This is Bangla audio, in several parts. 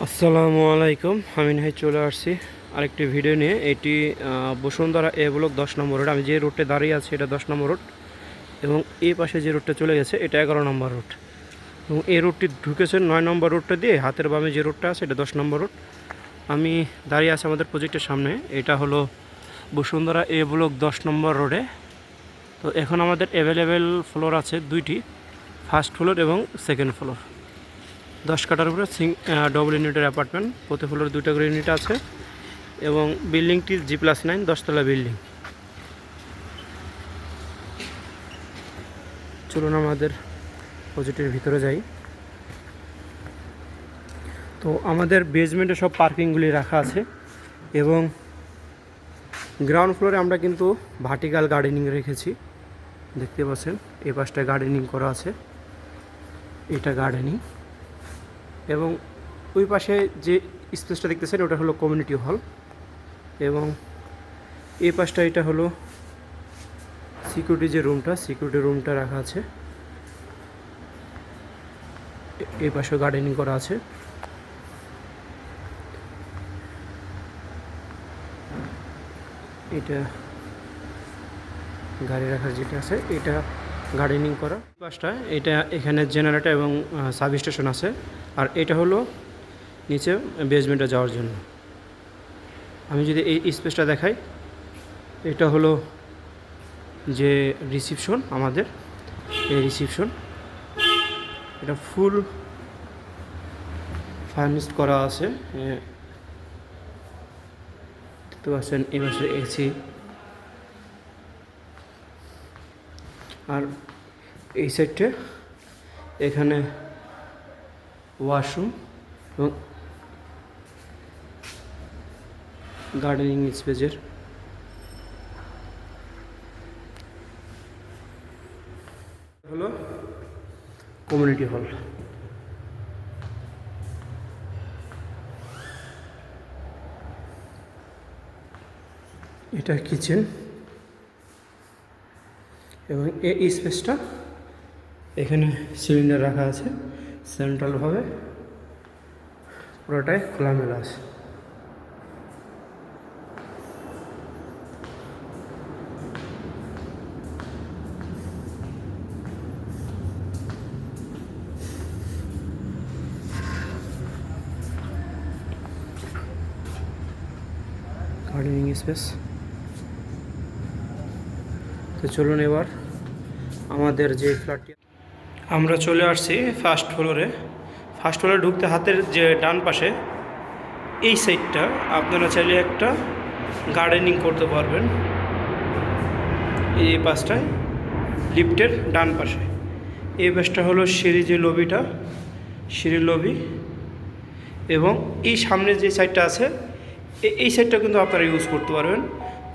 আসসালামু আলাইকুম। আমি নাই চলে আসছি আরেকটি ভিডিও নিয়ে। এটি বসুন্ধরা এ ব্লক 10 নম্বর রোড। আমি যে রোডে দাঁড়িয়ে আছি এটা 10 নম্বর রোড, এবং এই পাশে যে রোডটা চলে গেছে এটা 11 নম্বর রোড, এবং এই রোডটি ঢুকেছে 9 নম্বর রোডটা দিয়ে। হাতের বামে যে রোডটা আছে এটা 10 নম্বর রোড। আমি দাঁড়িয়ে আছি আমাদের প্রজেক্টের সামনে। এটা হলো বসুন্ধরা এ ব্লক 10 নম্বর রোডে। তো এখন আমাদের অ্যাভেলেবেল ফ্লোর আছে দুইটি, ফার্স্ট ফ্লোর এবং সেকেন্ড ফ্লোর। 10 কাঠার উপরে ডবল ইউনিটের অ্যাপার্টমেন্ট, প্রতি ফ্লোরে 2টা করে ইউনিট আছে, এবং বিল্ডিংটি G+9 10তলা বিল্ডিং। চলুন আমাদের প্রজেক্টের ভিতরে যাই। তো আমাদের বেসমেন্টে সব পার্কিংগুলি রাখা আছে, এবং গ্রাউন্ড ফ্লোরে আমরা কিন্তু ভার্টিক্যাল গার্ডেনিং রেখেছি। দেখতে পাচ্ছেন এই পাশটায় গার্ডেনিং করা আছে, এটা গার্ডেনিং। এবং ওই পাশে যে স্পেসটা দেখতেছেন ওটা হলো কমিউনিটি হল, এবং এই পাশটা এটা হলো সিকিউরিটি রুমটা রাখা আছে। এই পাশে গার্ডেনিং করা আছে। এটা গাড়ি রাখার যেটা আছে এটা গার্ডেনিং করা। পাশটা এটা এখানে জেনারেটর এবং সাব স্টেশন আছে, আর এটা হলো নিচে বেসমেন্টে যাওয়ার জন্য। আমি যদি এই স্পেসটা দেখাই, এটা হলো যে রিসিপশন আমাদের, এই রিসিপশন এটা ফুল ফার্নিশড করা আছে। দেখতে পাচ্ছেন এই পাশে এসি, আর এই সাইডে এখানে ওয়াশরুম এবং গার্ডেনিং স্পেসের। হলো কমিউনিটি হল। এটা কিচেন, এবং এই স্পেসটা এখানে সিলিন্ডার রাখা আছে সেন্ট্রালভাবে, পুরোটাই খোলামেলা আছে। Gardening space. তো চলুন এবার আমাদের যে ফ্ল্যাটটি, আমরা চলে আসছি ফার্স্ট ফ্লোরে। ফার্স্ট ফ্লোরে ঢুকতে হাতের যে ডান পাশে এই সাইডটা আপনারা চাইলে একটা গার্ডেনিং করতে পারবেন। এই পাশটায় লিফটের ডান পাশে এই পাশটা হলো সিঁড়ি, যে লবিটা সিঁড়ির লবি, এবং এই সামনে যে সাইডটা আছে এই সাইডটা কিন্তু আপনারা ইউজ করতে পারবেন।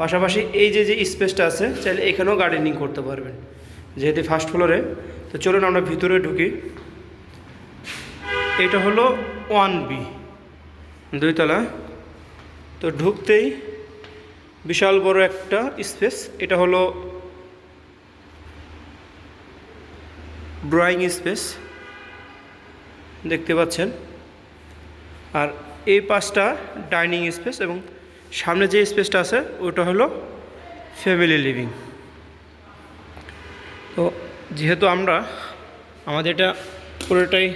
পাশাপাশি এই যে স্পেসটা আছে চাইলে এখানেও গার্ডেনিং করতে পারবেন যেহেতু ফার্স্ট ফ্লোরে। তো চলুন আমরা ভিতরে ঢুকি। এটা হলো 1B, 2 তলা। তো ঢুকতেই বিশাল বড় একটা স্পেস, এটা হলো ড্রয়িং স্পেস দেখতে পাচ্ছেন, আর এই পাশটা ডাইনিং স্পেস, এবং সামনে যে স্পেসটা আছে ওটা হলো ফ্যামিলি লিভিং। তো যেহেতু আমাদের এটা পুরোটাই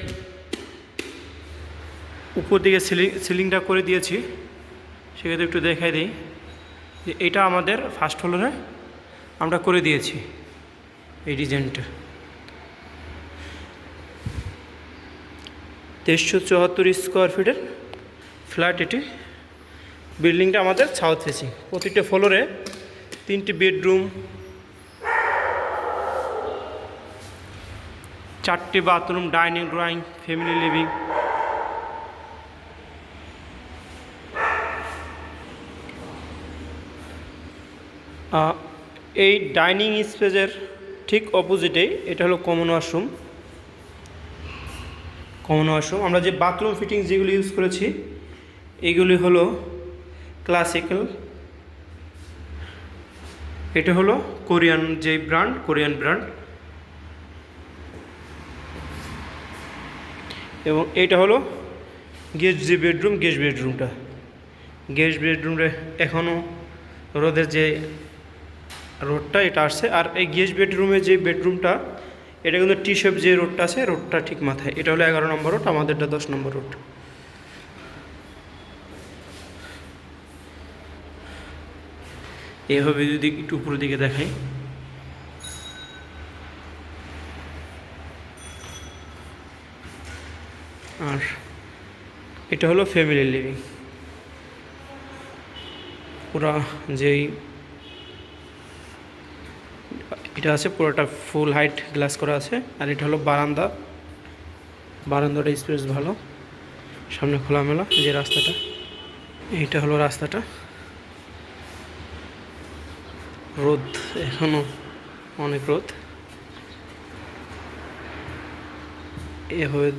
উপর দিকে সিলিংটা করে দিয়েছি, সেক্ষেত্রে একটু দেখাই দিই যে এটা আমাদের ফার্স্ট ফ্লোরে আমরা করে দিয়েছি এই ডিজাইনটা। 2374 স্কোয়ার ফিটের ফ্ল্যাট এটি। বিল্ডিংটা আমাদের সাউথ ফেসিং। প্রতিটা ফ্লোরে 3টি বেডরুম, 4টি bathroom, dining, drawing, family living. এই ডাইনিং স্পেসের ঠিক অপোজিটেই এটা হলো কমন ওয়াশরুম। আমরা যে বাথরুম ফিটিংস যেগুলো ইউজ করেছি এইগুলি হলো ক্লাসিক্যাল। এটা হলো কোরিয়ান ব্র্যান্ড, এবং এইটা হলো গেস্ট বেডরুমটা এখনও রোদের যে রোডটা এটা আসছে। আর এই গেস্ট বেডরুমে যে বেডরুমটা এটা কিন্তু টি শেপ যে রোডটা আছে রোডটা ঠিক মাথায়, এটা হলো 11 নম্বর রোড, আমাদেরটা 10 নম্বর রোড। এভাবে যদি একটু উপরের দিকে দেখাই, আর এটা হলো ফ্যামিলি লিভিং। পুরা যেই এটা আছে পুরোটা ফুল হাইট গ্লাস করা আছে। আর এটা হলো বারান্দাটা স্পেস ভালো, সামনে খোলামেলা যে রাস্তাটা, এইটা হলো রাস্তাটা। রোদ এখনো অনেক রোদ। এভাবে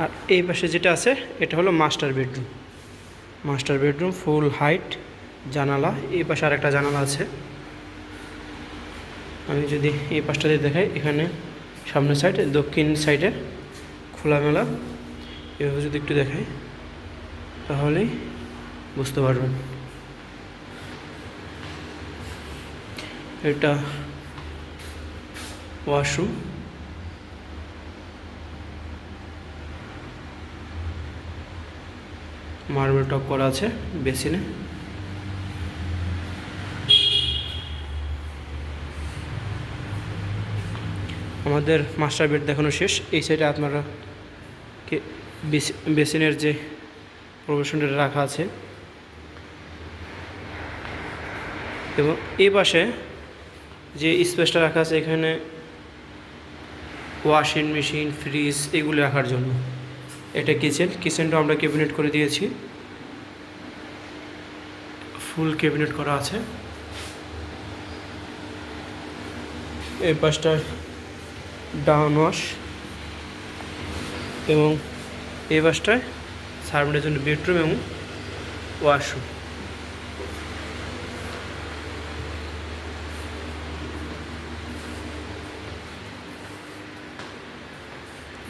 আর এই পাশে যেটা আছে এটা হলো মাস্টার বেডরুম ফুল হাইট, জানালা। এই পাশে আরেকটা জানালা আছে। আমি যদি এই পাশটা দিয়ে দেখাই, এখানে সামনের সাইড দক্ষিণ সাইডে খোলামেলা। এভাবে যদি একটু দেখাই তাহলেই বুঝতে পারবেন। এটা ওয়াশরুম, মার্বেল টপ করা আছে বেসিনে। আমাদের মাস্টার বেড দেখানো শেষ। এই সাইডে আপনারা বেসিনের যে প্রবেশনটা রাখা আছে, এবং এই পাশে যে স্পেসটা রাখা আছে এখানে ওয়াশিং মেশিন, ফ্রিজ এগুলো রাখার জন্য। এটা কিচেনটা আমরা ক্যাবিনেট করে দিয়েছি, ফুল ক্যাবিনেট করা আছে। এই পাশটা ডাউন ওয়াশ, এবং এই পাশটায় সার্ভেন্টের জন্য বেডরুম এবং ওয়াশরুম।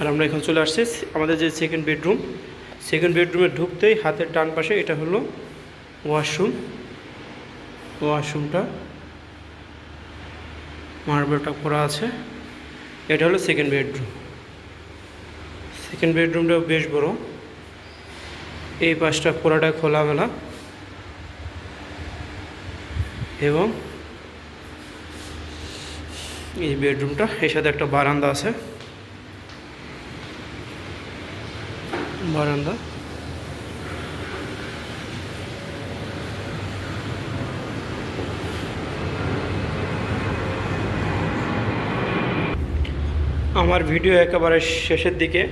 আর আমরা এখন চলে আসছি আমাদের যে সেকেন্ড বেডরুমে ঢুকতেই হাতের ডান পাশে এটা হলো ওয়াশরুমটা মার্বেলটা করা আছে। এটা হলো সেকেন্ড বেডরুমটাও বেশ বড়। এই পাশটা পুরাটা খোলামেলা, এবং এই বেডরুমটা এর সাথে একটা বারান্দা আছে। আমার ভিডিও একেবারে শেষের দিকে।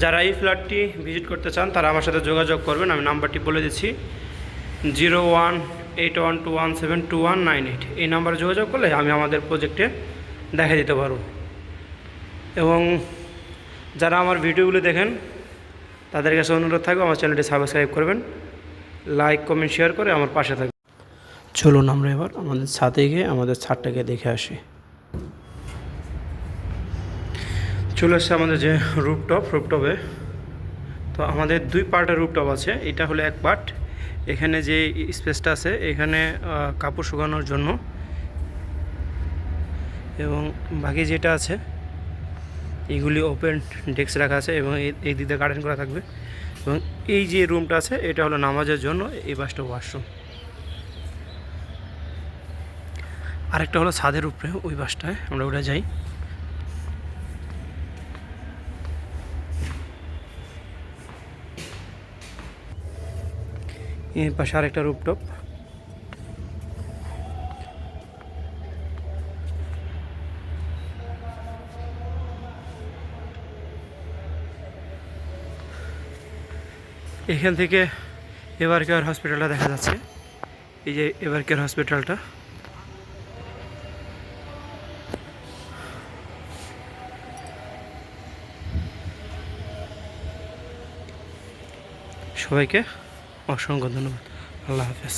যারা এই ফ্ল্যাটটি ভিজিট করতে চান তারা আমার সাথে যোগাযোগ করবেন। আমি নাম্বারটি বলে দিচ্ছি, 018121722198। এই নাম্বারে যোগাযোগ করলে আমি আমাদের প্রজেক্টে দেখা দিতে পারব। এবং যারা আমার ভিডিওগুলো দেখেন তাদের কাছে অনুরোধ থাকবে আমার চ্যানেলটি সাবস্ক্রাইব করবেন, লাইক কমেন্ট শেয়ার করে আমার পাশে থাকবেন। চলুন আমরা এবার আমাদের ছাদে গিয়ে আমাদের ছাদটাকে দেখে আসি। চলে আসছে আমাদের যে রুফটপে। তো আমাদের দুই পার্টের রুফটপ আছে। এটা হলো এক পার্ট, এখানে যে স্পেসটা আছে এখানে কাপড় শুকানোর জন্য, এবং বাকি যেটা আছে এইগুলি ওপেন ডেস্ক রাখা আছে, এবং এই দিকে গার্ডেন করা থাকবে। এবং এই যে রুমটা আছে এটা হলো নামাজের জন্য, এই পাশটা ওয়াশরুম। আরেকটা হলো ছাদের উপরে, ওই পাশটায় আমরা ওটা যাই। এই পাশে আরেকটা রুফটপ। এখান থেকে এভার কেয়ার হসপিটালটা দেখা যাচ্ছে। এই যে এভার কেয়ার হসপিটালটা, সবাইকে অসংখ্য ধন্যবাদ। আল্লাহ হাফেজ।